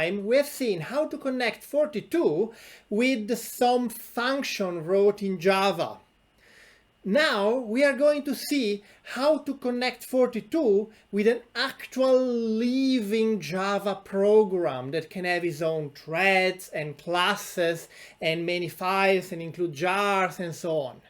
time, we have seen how to connect 42 with some function wrote in Java. Now we are going to see how to connect 42 with an actual living Java program that can have its own threads and classes and many files and include jars and so on.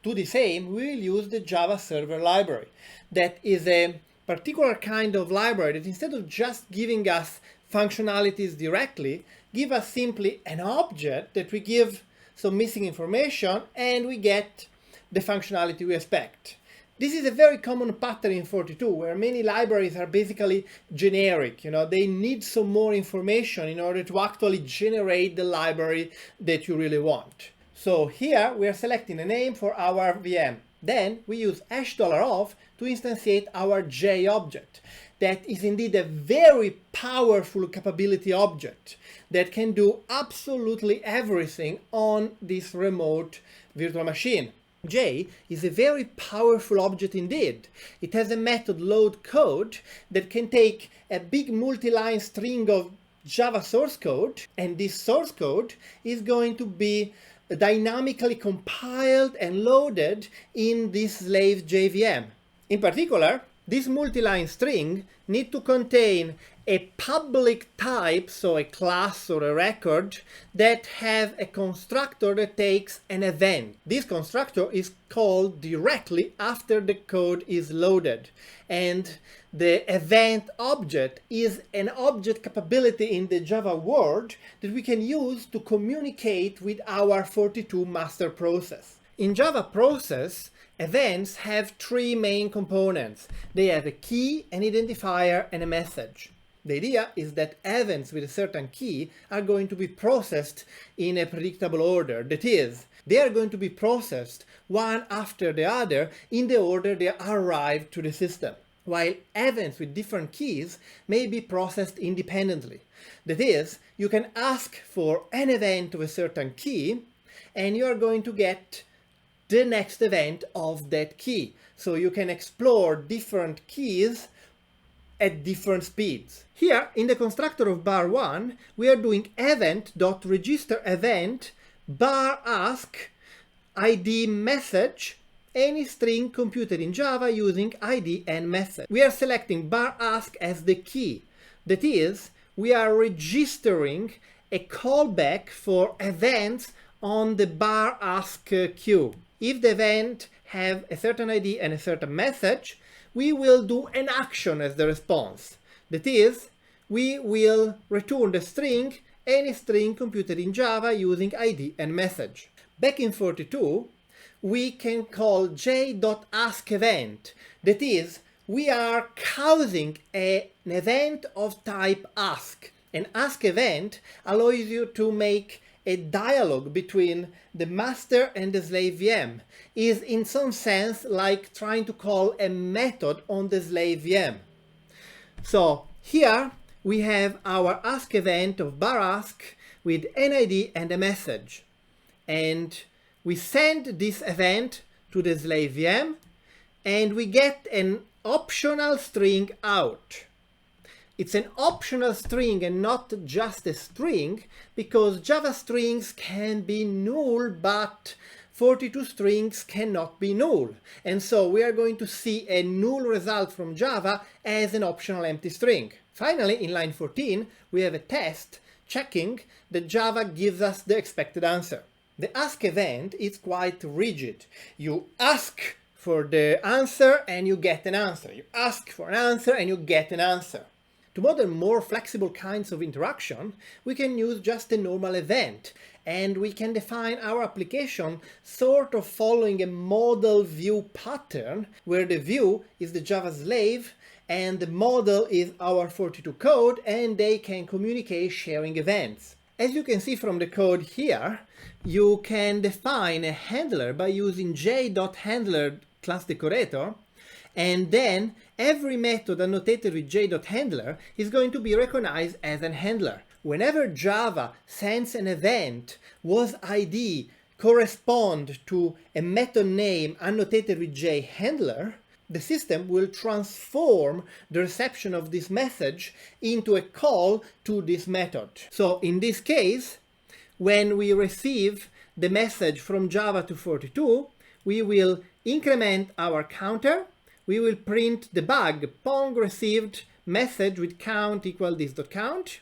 To the same, we will use the JavaServer library. That is a particular kind of library that instead of just giving us functionalities directly, give us simply an object that we give some missing information and we get the functionality we expect. This is a very common pattern in 42 where many libraries are basically generic. They need some more information in order to actually generate the library that you really want. So here we are selecting a name for our VM. Then we use $of to instantiate our J object. That is indeed a very powerful capability object that can do absolutely everything on this remote virtual machine. J is a very powerful object indeed. It has a method load code that can take a big multi-line string of Java source code, and this source code is going to be dynamically compiled and loaded in this slave JVM. In particular, this multi-line string needs to contain a public type, so a class or a record, that has a constructor that takes an event. This constructor is called directly after the code is loaded. And the event object is an object capability in the Java world that we can use to communicate with our 42 master process. In Java process, events have three main components. They have a key, an identifier, and a message. The idea is that events with a certain key are going to be processed in a predictable order. That is, they are going to be processed one after the other in the order they arrive to the system, while events with different keys may be processed independently. That is, you can ask for an event of a certain key, and you are going to get the next event of that key. So you can explore different keys at different speeds. Here, in the constructor of bar1, we are doing event.register event bar ask ID message any string computed in Java using ID and message. We are selecting bar ask as the key. That is, we are registering a callback for events on the bar ask queue. If the event have a certain ID and a certain message, we will do an action as the response. That is, we will return the string, any string computed in Java using ID and message. Back in 42, we can call j.askEvent. That is, we are causing an event of type ask. An ask event allows you to make a dialogue between the master and the slave VM. Is in some sense like trying to call a method on the slave VM. So here we have our ask event of bar ask with an ID and a message. And we send this event to the slave VM and we get an optional string out. It's an optional string and not just a string, because Java strings can be null, but 42 strings cannot be null. And so we are going to see a null result from Java as an optional empty string. Finally, in line 14, we have a test checking that Java gives us the expected answer. The ask event is quite rigid. You ask for the answer and you get an answer. You ask for an answer and you get an answer. To model more flexible kinds of interaction, we can use just a normal event, and we can define our application sort of following a model view pattern, where the view is the Java slave and the model is our 42 code, and they can communicate sharing events. As you can see from the code here, you can define a handler by using j.handler class decorator, and then every method annotated with j.handler is going to be recognized as a handler. Whenever Java sends an event whose ID correspond to a method name annotated with j.handler, the system will transform the reception of this message into a call to this method. So in this case, when we receive the message from Java to 42, we will increment our counter, we will print the bug Pong received message with count equal this.count,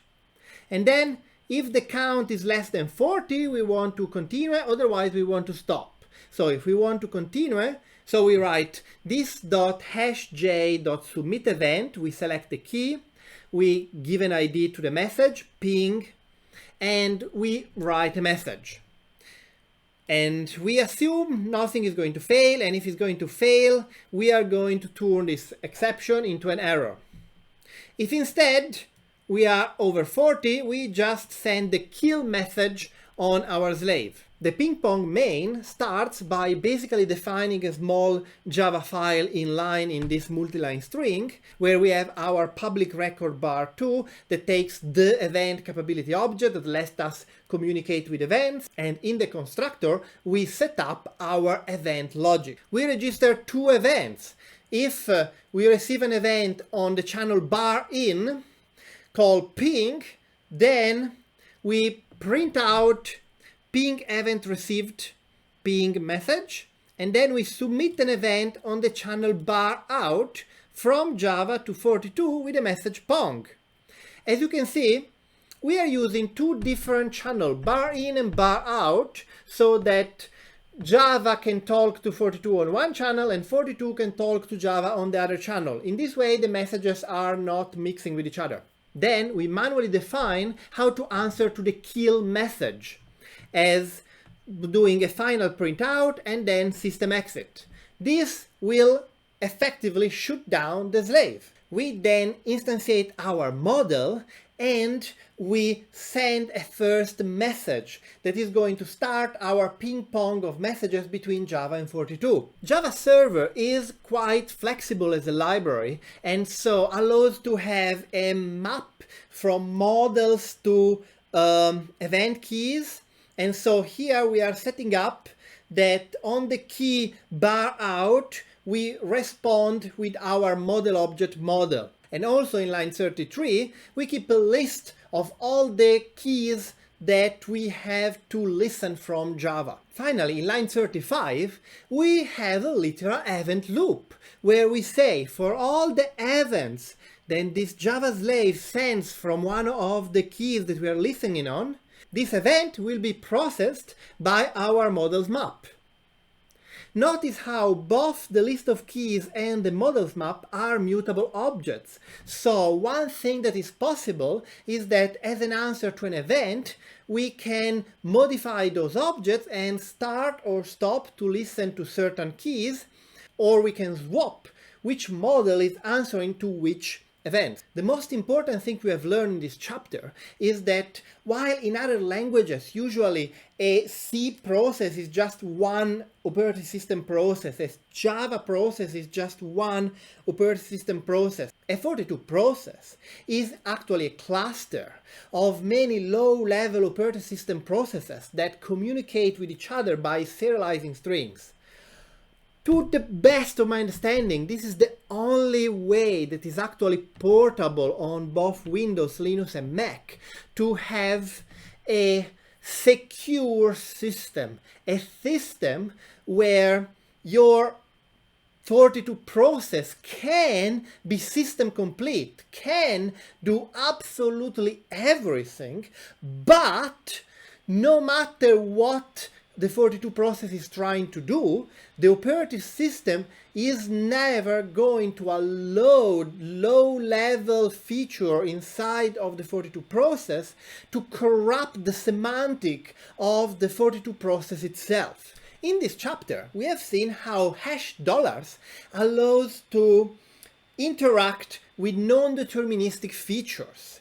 and then if the count is less than 40, we want to continue, otherwise we want to stop. So if we want to continue, so we write this.hashj.submit event, we select the key, we give an ID to the message, ping, and we write a message. And we assume nothing is going to fail, and if it's going to fail, we are going to turn this exception into an error. If instead we are over 40, we just send the kill message on our slave. The ping pong main starts by basically defining a small Java file inline in this multi-line string, where we have our public record bar2 that takes the event capability object that lets us communicate with events, and in the constructor we set up our event logic. We register two events. If we receive an event on the channel bar in called ping, then we print out ping event received ping message, and then we submit an event on the channel bar out from Java to 42 with the message Pong. As you can see, we are using two different channels, bar in and bar out, so that Java can talk to 42 on one channel and 42 can talk to Java on the other channel. In this way, the messages are not mixing with each other. Then we manually define how to answer to the kill message, as doing a final printout and then system exit. This will effectively shoot down the slave. We then instantiate our model and we send a first message that is going to start our ping pong of messages between Java and 42. JavaServer is quite flexible as a library, and so allows to have a map from models to event keys. And so here we are setting up that on the key bar out, we respond with our model object model. And also in line 33, we keep a list of all the keys that we have to listen from Java. Finally, in line 35, we have a literal event loop, where we say for all the events then this Java slave sends from one of the keys that we are listening on, this event will be processed by our models map. Notice how both the list of keys and the models map are mutable objects. So one thing that is possible is that as an answer to an event, we can modify those objects and start or stop to listen to certain keys, or we can swap which model is answering to which event. The most important thing we have learned in this chapter is that while in other languages usually a C process is just one operating system process, a Java process is just one operating system process, a 42 process is actually a cluster of many low-level operating system processes that communicate with each other by serializing strings. To the best of my understanding, this is the only way that is actually portable on both Windows, Linux and Mac to have a secure system, a system where your 42 process can be system complete, can do absolutely everything, but no matter what the 42 process is trying to do, the operating system is never going to allow low-level feature inside of the 42 process to corrupt the semantic of the 42 process itself. In this chapter, we have seen how hash dollars allows to interact with non-deterministic features.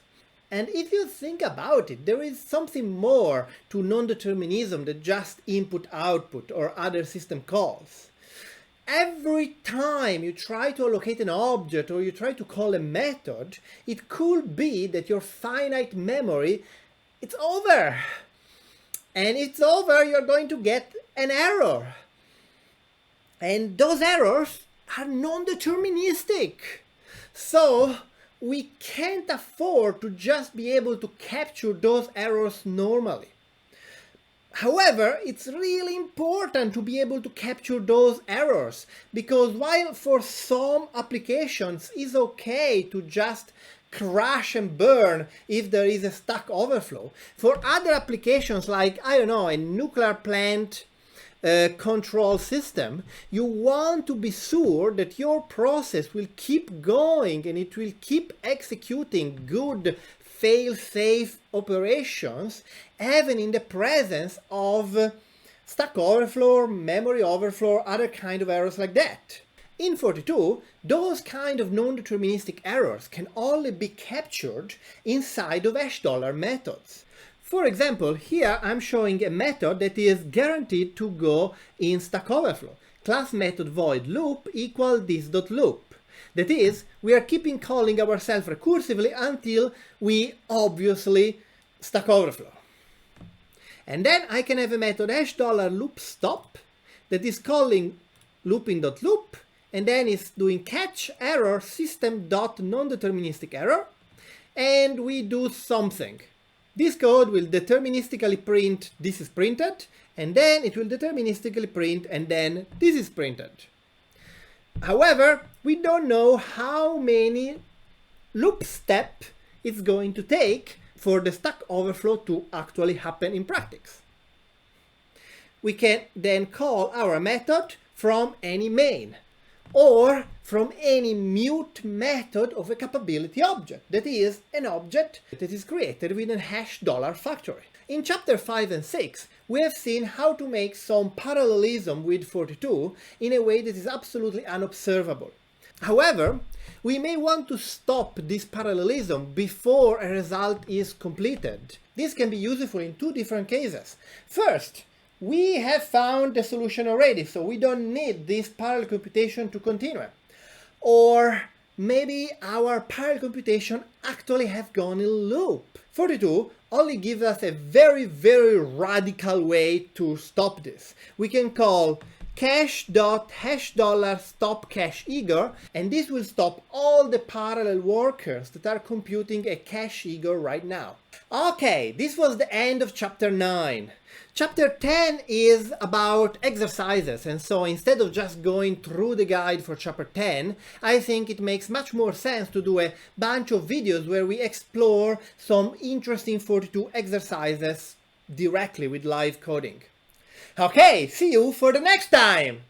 And if you think about it, there is something more to non-determinism than just input-output or other system calls. Every time you try to allocate an object or you try to call a method, it could be that your finite memory, it's over. And it's over, you're going to get an error. And those errors are non-deterministic. So we can't afford to just be able to capture those errors normally. However, it's really important to be able to capture those errors, because while for some applications it's okay to just crash and burn if there is a Stack Overflow, for other applications like, I don't know, a nuclear plant control system, you want to be sure that your process will keep going and it will keep executing good fail-safe operations even in the presence of Stack Overflow, memory overflow, other kind of errors like that. In 42, those kind of non-deterministic errors can only be captured inside of $$ methods. For example, here I'm showing a method that is guaranteed to go in Stack Overflow. Class method void loop equal this.loop. That is, we are keeping calling ourselves recursively until we obviously Stack Overflow. And then I can have a method $loop stop that is calling looping.loop, and then it's doing catch error system.nondeterministic error, and we do something. This code will deterministically print this is printed, and then it will deterministically print, and then this is printed. However, we don't know how many loop steps it's going to take for the Stack Overflow to actually happen in practice. We can then call our method from any main or from any mute method of a capability object, that is, an object that is created with a $$ factory. In chapter 5 and 6, we have seen how to make some parallelism with 42 in a way that is absolutely unobservable. However, we may want to stop this parallelism before a result is completed. This can be useful in two different cases. First, we have found the solution already, so we don't need this parallel computation to continue. Or maybe our parallel computation actually has gone in loop. 42 only gives us a very, very radical way to stop this. We can call cache.$stop cache eager, and this will stop all the parallel workers that are computing a cache eager right now. Okay, this was the end of chapter 9. Chapter 10 is about exercises, and so instead of just going through the guide for chapter 10, I think it makes much more sense to do a bunch of videos where we explore some interesting 42 exercises directly with live coding. Okay, see you for the next time!